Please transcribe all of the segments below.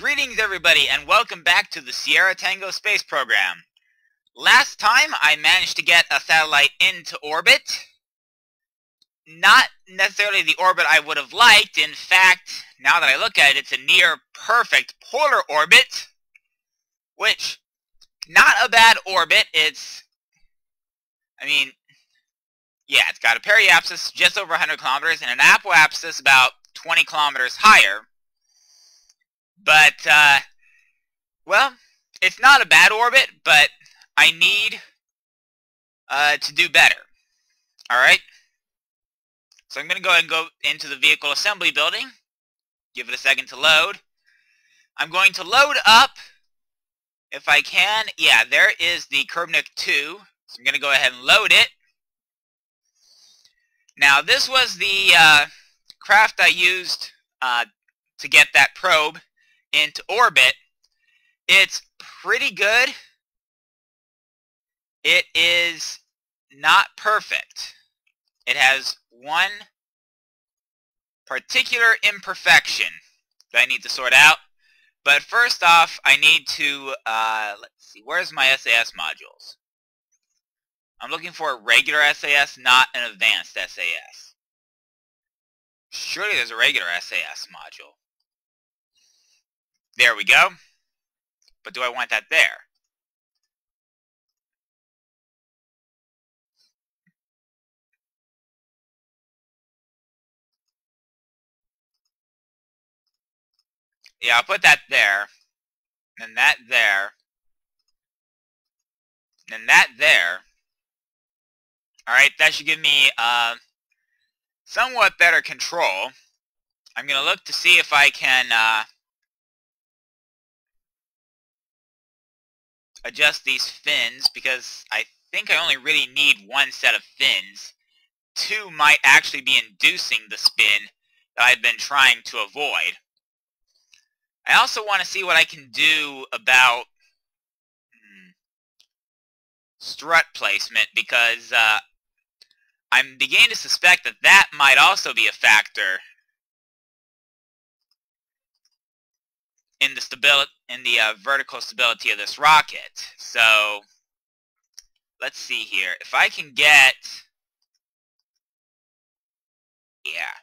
Greetings everybody and welcome back to the Sierra Tango space program. Last time I managed to get a satellite into orbit. Not necessarily the orbit I would have liked. In fact, now that I look at it, it's a near perfect polar orbit. Which, not a bad orbit. It's got a periapsis just over 100 kilometers and an apoapsis about 20 kilometers higher. But, well, it's not a bad orbit, but I need to do better. Alright? So I'm going to go ahead and go into the vehicle assembly building. Give it a second to load. I'm going to load up, if I can. Yeah, there is the Kerbnik 2. So I'm going to go ahead and load it. Now, this was the craft I used to get that probe into orbit. It's pretty good. It is not perfect. It has one particular imperfection that I need to sort out. But first off, I need to, let's see, where's my SAS modules? I'm looking for a regular SAS, not an advanced SAS. Surely there's a regular SAS module. There we go. But do I want that there? Yeah, I'll put that there. Then that there. Then that there. Alright, that should give me somewhat better control. I'm going to look to see if I can adjust these fins, because I think I only really need one set of fins. Two might actually be inducing the spin that I've been trying to avoid. I also want to see what I can do about strut placement, because I'm beginning to suspect that that might also be a factor in the stability, in the vertical stability of this rocket. So let's see here. If I can get, yeah,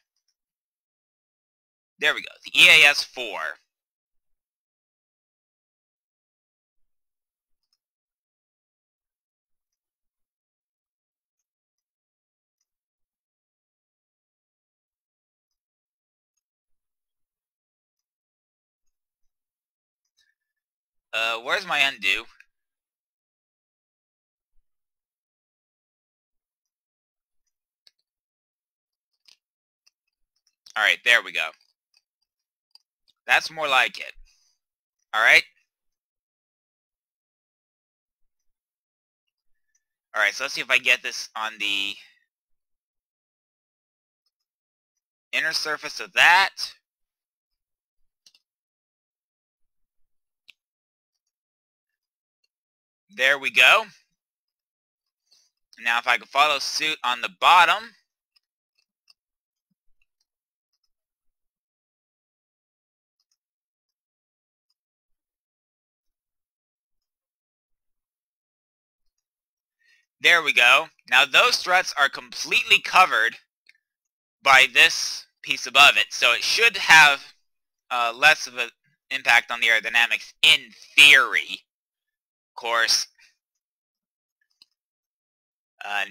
there we go. The EAS-4. Where's my undo? Alright, there we go. That's more like it. Alright? Alright, so let's see if I get this on the inner surface of that. There we go. Now if I can follow suit on the bottom. There we go. Now those struts are completely covered by this piece above it, so it should have less of an impact on the aerodynamics in theory. Of course,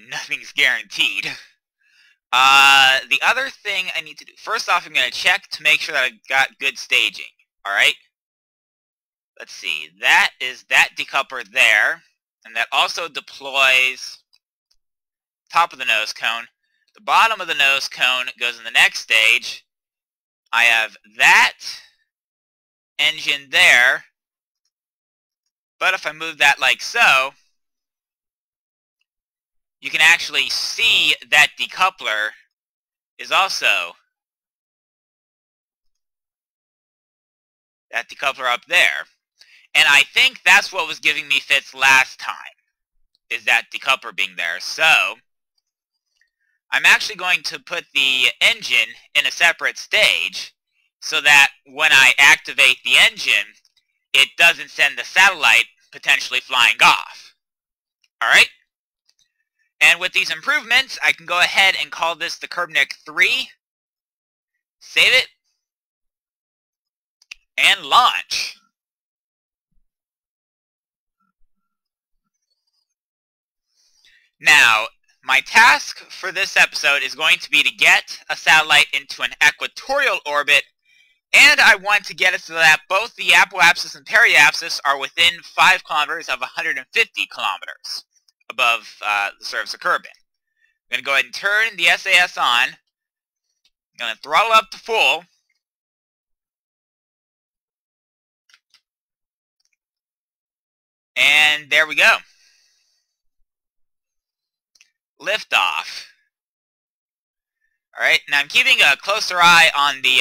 nothing's guaranteed. The other thing I need to do, first off, I'm going to check to make sure that I've got good staging. Alright? Let's see. That is that decoupler there. And that also deploys top of the nose cone. The bottom of the nose cone goes in the next stage. I have that engine there. But if I move that like so, you can actually see that decoupler is also that decoupler up there. And I think that's what was giving me fits last time, is that decoupler being there. So I'm actually going to put the engine in a separate stage so that when I activate the engine, it doesn't send the satellite potentially flying off. Alright? And with these improvements, I can go ahead and call this the Kerbnik 3, save it, and launch. Now, my task for this episode is going to be to get a satellite into an equatorial orbit, and I want to get it so that both the apoapsis and periapsis are within 5 kilometers of 150 kilometers above the surface of Kerbin. I'm going to go ahead and turn the SAS on. I'm going to throttle up to full. And there we go. Liftoff. Alright, now I'm keeping a closer eye on the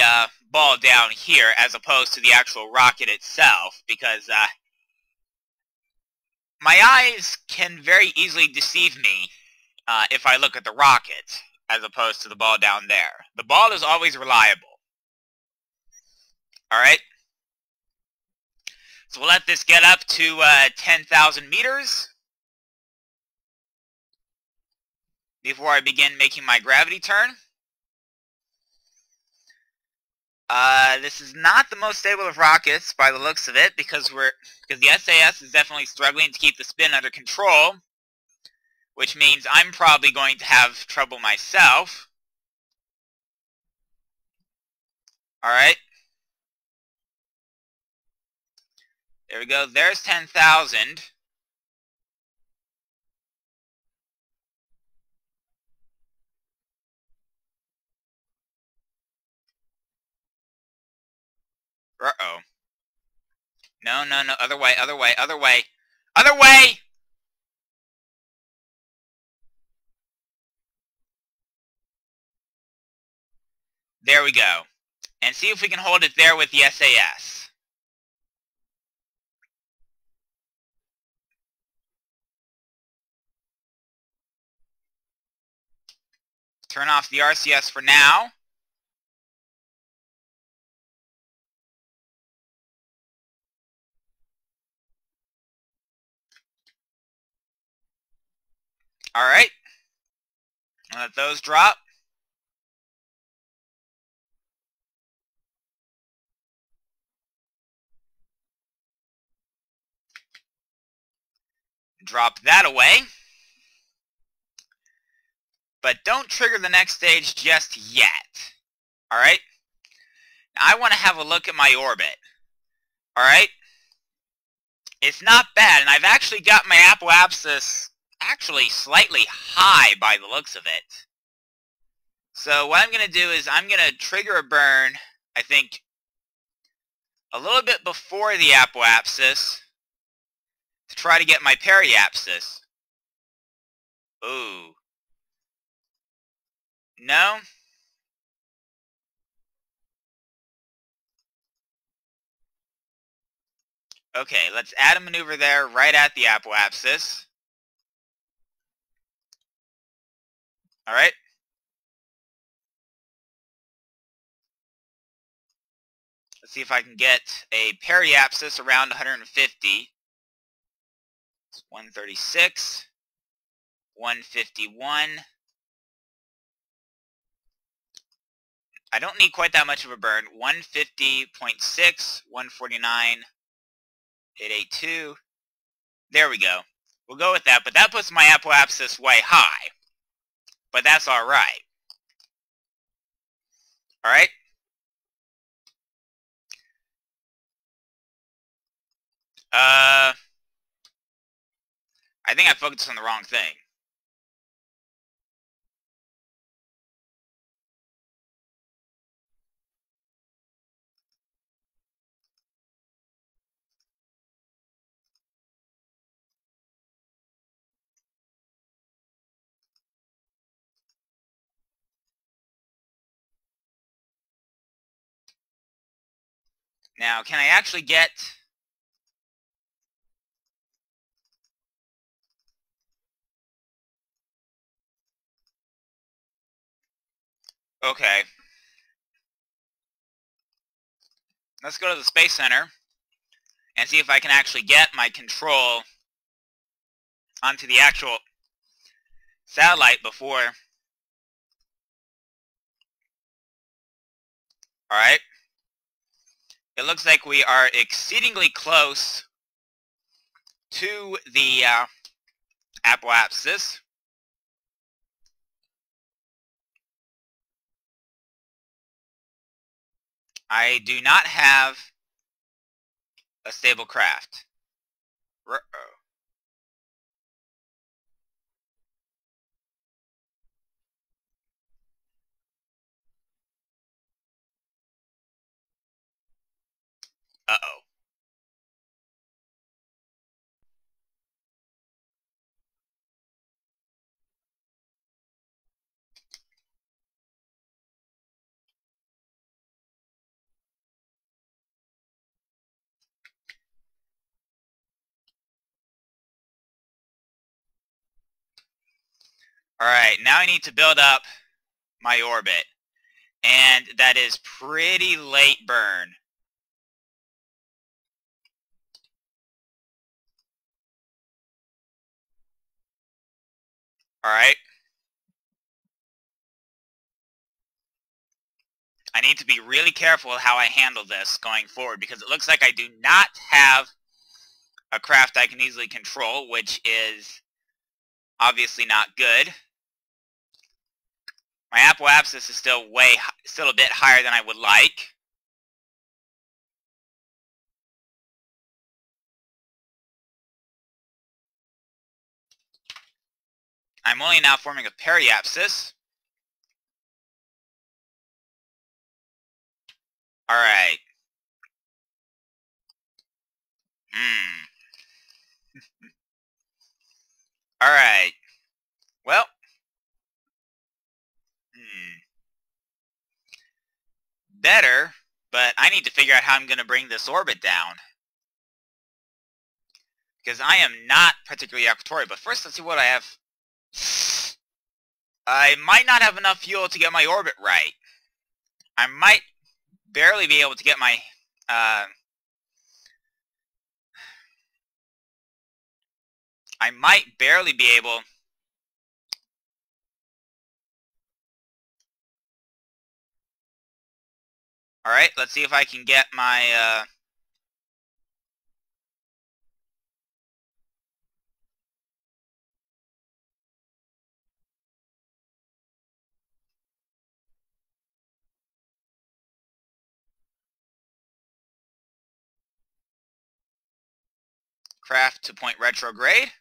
ball down here as opposed to the actual rocket itself, because my eyes can very easily deceive me if I look at the rocket as opposed to the ball down there. The ball is always reliable. Alright? So we'll let this get up to 10,000 meters before I begin making my gravity turn. This is not the most stable of rockets by the looks of it, because the SAS is definitely struggling to keep the spin under control, which means I'm probably going to have trouble myself. Alright. There we go. There's 10,000. Uh-oh. No, no, no. Other way, other way, other way. Other way! There we go. And see if we can hold it there with the SAS. Turn off the RCS for now. Alright. Let those drop. Drop that away. But don't trigger the next stage just yet. Alright? I want to have a look at my orbit. Alright? It's not bad, and I've actually got my apoapsis actually slightly high by the looks of it. So what I'm going to do is I'm going to trigger a burn, I think, a little bit before the apoapsis to try to get my periapsis. Ooh. No? Okay, let's add a maneuver there right at the apoapsis. Alright. Let's see if I can get a periapsis around 150. It's 136. 151. I don't need quite that much of a burn. 150.6, 149, 882. There we go. We'll go with that, but that puts my apoapsis way high. But that's alright. Alright? I think I focused on the wrong thing. Now, can I actually get... Okay. let's go to the Space Center and see if I can actually get my control onto the actual satellite before. Alright. It looks like we are exceedingly close to the apoapsis. I do not have a stable craft. Uh-oh. Uh-oh. Alright, now I need to build up my orbit. And that is pretty late burn. Alright. I need to be really careful how I handle this going forward, because it looks like I do not have a craft I can easily control, which is obviously not good. My apoapsis is still a bit higher than I would like. I'm only now forming a periapsis. Alright. Alright. Well. Better, but I need to figure out how I'm going to bring this orbit down. Because I am not particularly equatorial. But first, let's see what I have. I might not have enough fuel to get my orbit right. I might barely be able to get my... I might barely be able... Alright, let's see if I can get my... craft to point retrograde.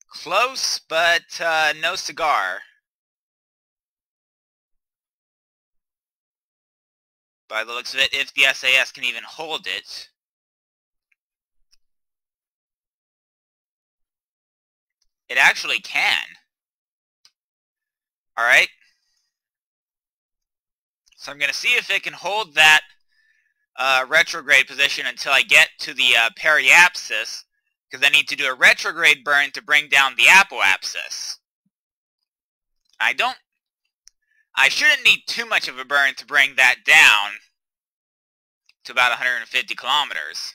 Close, but no cigar. By the looks of it, if the SAS can even hold it. It actually can. Alright. So I'm going to see if it can hold that retrograde position until I get to the periapsis, because I need to do a retrograde burn to bring down the apoapsis. I shouldn't need too much of a burn to bring that down to about 150 kilometers.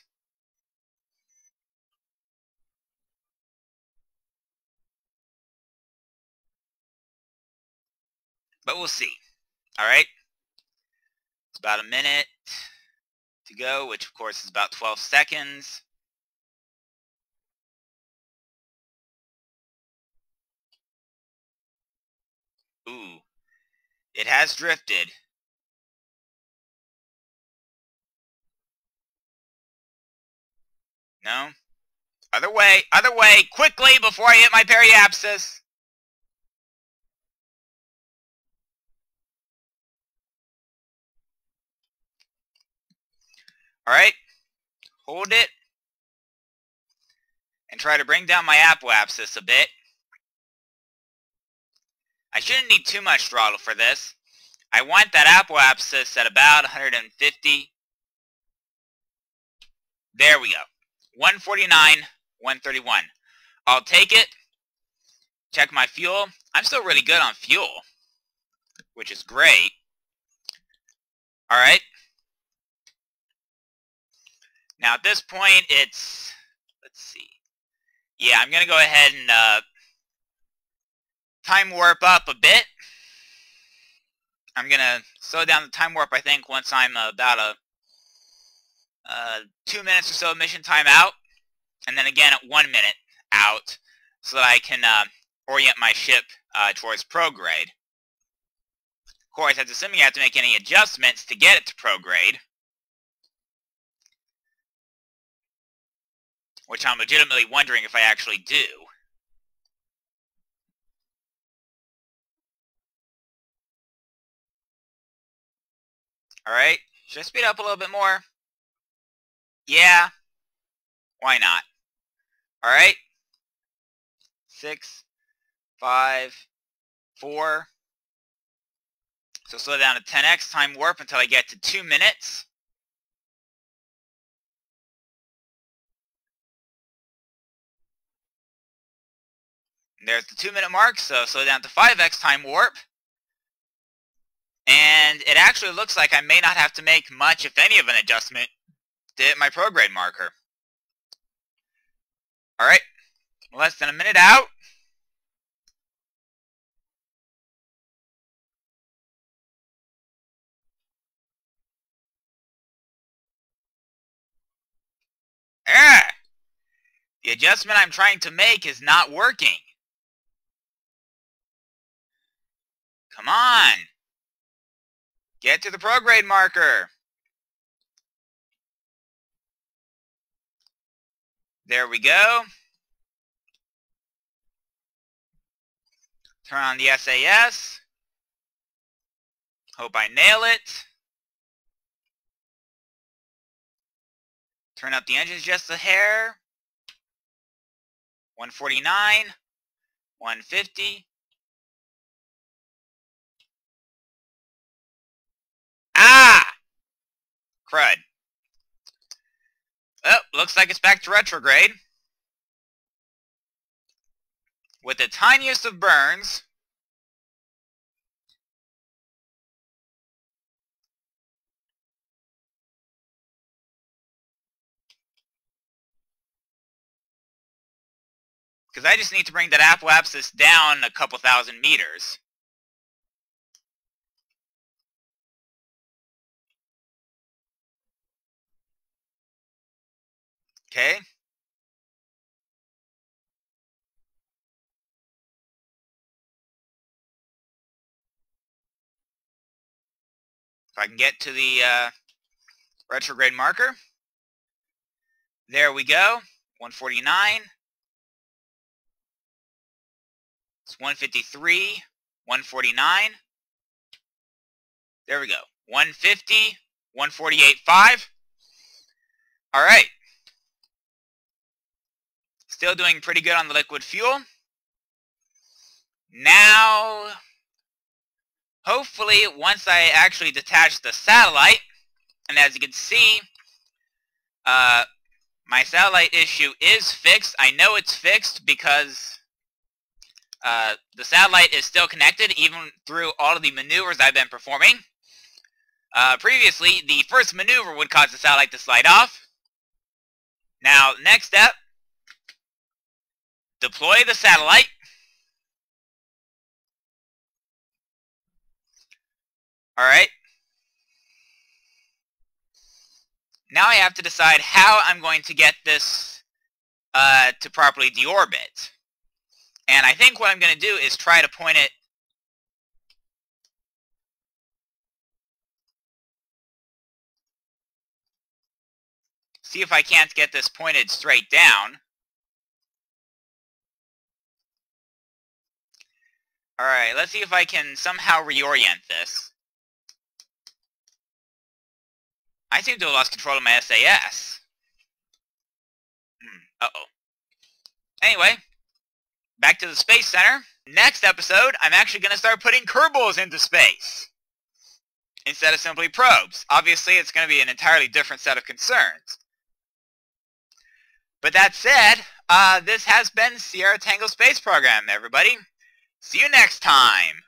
But we'll see. Alright. It's about a minute to go, which of course is about 12 seconds. Ooh. It has drifted. No? Other way, quickly before I hit my periapsis. Alright. Hold it. And try to bring down my apoapsis a bit. I shouldn't need too much throttle for this. I want that apoapsis at about 150. There we go. 149, 131. I'll take it. Check my fuel. I'm still really good on fuel, which is great. Alright. Now at this point, it's... let's see. Yeah, I'm going to go ahead and time warp up a bit. I'm going to slow down the time warp, I think, once I'm about 2 minutes or so mission time out. And then again at 1 minute out, so that I can orient my ship towards prograde. Of course, that's assuming I have to make any adjustments to get it to prograde, which I'm legitimately wondering if I actually do. Alright, should I speed up a little bit more? Yeah, why not? Alright, 6, 5, 4. So slow down to 10x time warp until I get to 2 minutes. And there's the 2 minute mark, so slow down to 5x time warp. And it actually looks like I may not have to make much, if any, of an adjustment to hit my prograde marker. Alright, less than a minute out. The adjustment I'm trying to make is not working. Come on. Get to the prograde marker. There we go. Turn on the SAS. Hope I nail it. Turn up the engines just a hair. 149. 150. Ah! Crud. Oh, looks like it's back to retrograde. With the tiniest of burns. Because I just need to bring that apoapsis down a couple thousand meters. Okay. If I can get to the retrograde marker. There we go. 149. It's 153. 149. There we go. 150. 148.5. Alright. Still doing pretty good on the liquid fuel. Now, hopefully, once I actually detach the satellite, and as you can see, my satellite issue is fixed. I know it's fixed because the satellite is still connected even through all of the maneuvers I've been performing. Previously, the first maneuver would cause the satellite to slide off. Now, next step, deploy the satellite. Alright. Now I have to decide how I'm going to get this to properly deorbit. And I think what I'm going to do is try to point it see if I can't get this pointed straight down. Alright, let's see if I can somehow reorient this. I seem to have lost control of my SAS. Uh-oh. Anyway, back to the Space Center. Next episode, I'm actually going to start putting Kerbals into space instead of simply probes. Obviously, it's going to be an entirely different set of concerns. But that said, this has been Sierra Tango Space Program, everybody. See you next time!